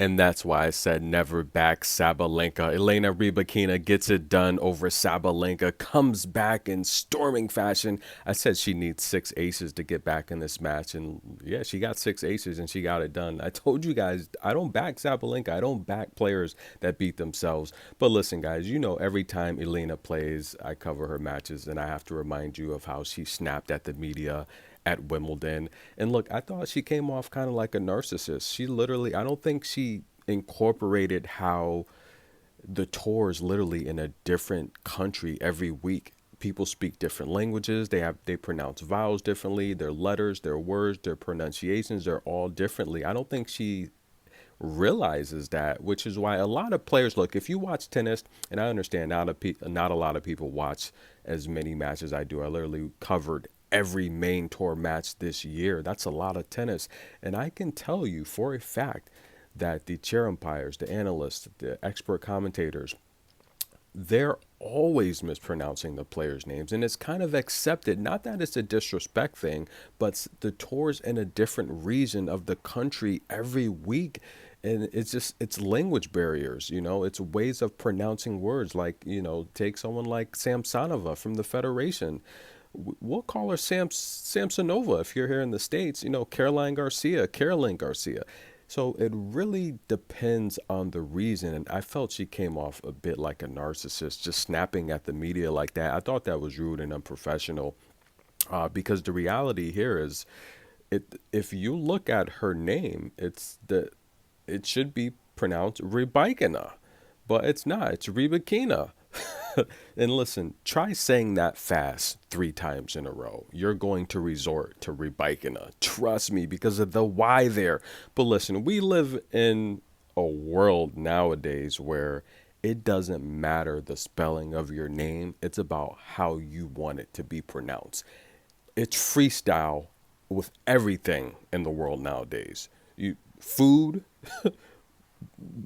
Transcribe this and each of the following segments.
And that's why I said never back Sabalenka. Elena Rybakina gets it done over Sabalenka, comes back in storming fashion. I said she needs six aces to get back in this match. And yeah, she got six aces and she got it done. I told you guys, I don't back Sabalenka. I don't back players that beat themselves. But listen, guys, you know, every time Elena plays, I cover her matches and I have to remind you of how she snapped at the media at Wimbledon. And look, I thought she came off kind of like a narcissist. She literally, I don't think she incorporated how the tour is literally in a different country every week. People speak different languages. They pronounce vowels differently. Their letters, their words, their pronunciations are all differently. I don't think she realizes that, which is why a lot of players look. If you watch tennis, and I understand not a lot of people watch as many matches as I do. I literally covered every main tour match this year. That's a lot of tennis, and I can tell you for a fact that the chair umpires, the analysts, the expert commentators, they're always mispronouncing the players' names, and it's kind of accepted. Not that it's a disrespect thing, but the tour's in a different region of the country every week. And it's language barriers, you know, it's ways of pronouncing words. Like, you know, take someone like Samsonova from the Federation. We'll call her Samsonova if you're here in the States, you know, Carolyn Garcia. So it really depends on the reason. And I felt she came off a bit like a narcissist, just snapping at the media like that. I thought that was rude and unprofessional, because the reality here is, if you look at her name, it should be pronounced Rybakina, but it's not. It's Rybakina. And listen, try saying that fast three times in a row. You're going to resort to Rybakina. Trust me, because of the why there. But listen, we live in a world nowadays where it doesn't matter the spelling of your name. It's about how you want it to be pronounced. It's freestyle with everything in the world nowadays. You food,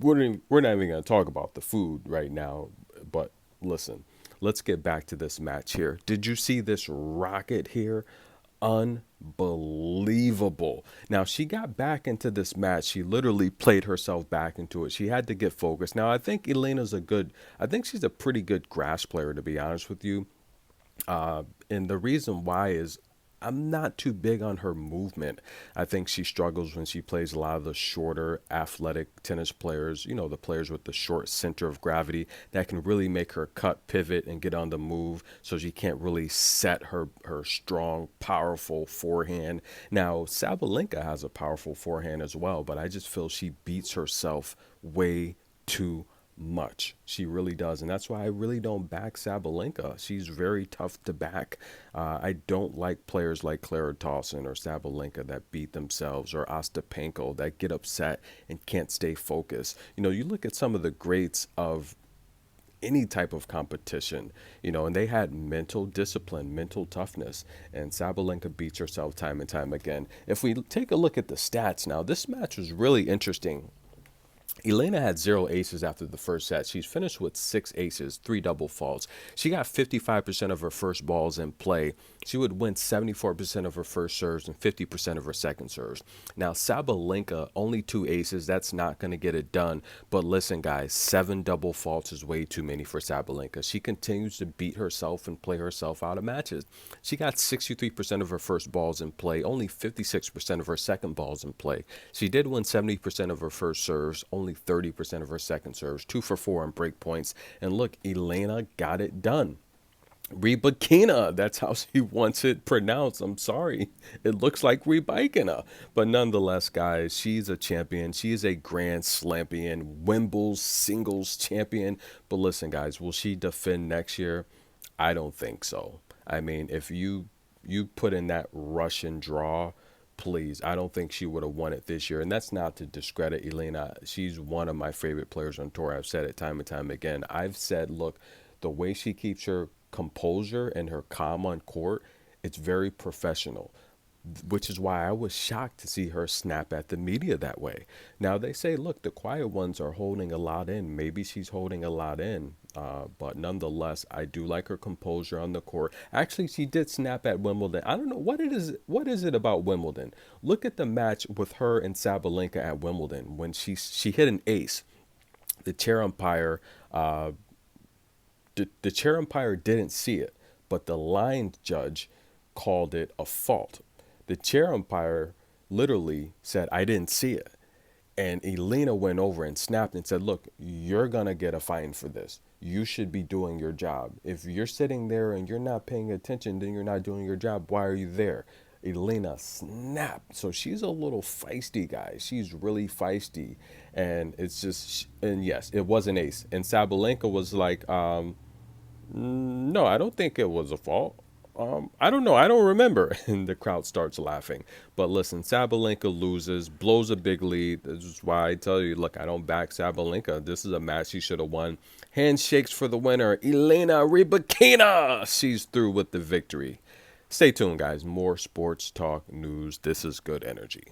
we're not even going to talk about the food right now, but listen, let's get back to this match here. Did you see this rocket here? Unbelievable. Now, she got back into this match. She literally played herself back into it. She had to get focused. Now, I think she's a pretty good grass player, to be honest with you. And the reason why is I'm not too big on her movement. I think she struggles when she plays a lot of the shorter, athletic tennis players, you know, the players with the short center of gravity that can really make her cut, pivot, and get on the move. So she can't really set her strong, powerful forehand. Now, Sabalenka has a powerful forehand as well, but I just feel she beats herself way too much. She really does. And that's why I really don't back Sabalenka. She's very tough to back. I don't like players like Clara Towson or Sabalenka that beat themselves, or Ostapenko that get upset and can't stay focused. You know, you look at some of the greats of any type of competition, you know, and they had mental discipline, mental toughness, and Sabalenka beats herself time and time again. If we take a look at the stats now, this match was really interesting. Elena had zero aces after the first set. She's finished with six aces, three double faults. She got 55% of her first balls in play. She would win 74% of her first serves and 50% of her second serves. Now, Sabalenka, only two aces. That's not going to get it done. But listen, guys, seven double faults is way too many for Sabalenka. She continues to beat herself and play herself out of matches. She got 63% of her first balls in play, only 56% of her second balls in play. She did win 70% of her first serves, only 30% of her second serves, 2 for 4 on break points. And look, Elena got it done. Rybakina, that's how she wants it pronounced. I'm sorry. It looks like Rybakina. But nonetheless, guys, she's a champion. She is a Grand Slampion, Wimbledon singles champion. But listen, guys, will she defend next year? I don't think so. I mean, if you put in that Russian draw, please, I don't think she would have won it this year. And that's not to discredit Elena. She's one of my favorite players on tour. I've said it time and time again. I've said, look, the way she keeps her composure and her calm on court, it's very professional. which is why I was shocked to see her snap at the media that way. Now they say, look, the quiet ones are holding a lot in. Maybe she's holding a lot in, but nonetheless, I do like her composure on the court. Actually, she did snap at Wimbledon. I don't know what it is. What is it about Wimbledon? Look at the match with her and Sabalenka at Wimbledon when she hit an ace. The chair umpire the chair umpire didn't see it, but the line judge called it a fault. The chair umpire literally said, I didn't see it. And Elena went over and snapped and said, look, you're going to get a fine for this. You should be doing your job. If you're sitting there and you're not paying attention, then you're not doing your job. Why are you there? Elena snapped. So she's a little feisty, guys. She's really feisty. And it's just, and yes, it was an ace. And Sabalenka was like, no, I don't think it was a fault. I don't know. I don't remember. And the crowd starts laughing. But listen, Sabalenka loses, blows a big lead. This is why I tell you, look, I don't back Sabalenka. This is a match she should have won. Handshakes for the winner, Elena Rybakina. She's through with the victory. Stay tuned, guys. More sports talk news. This is good energy.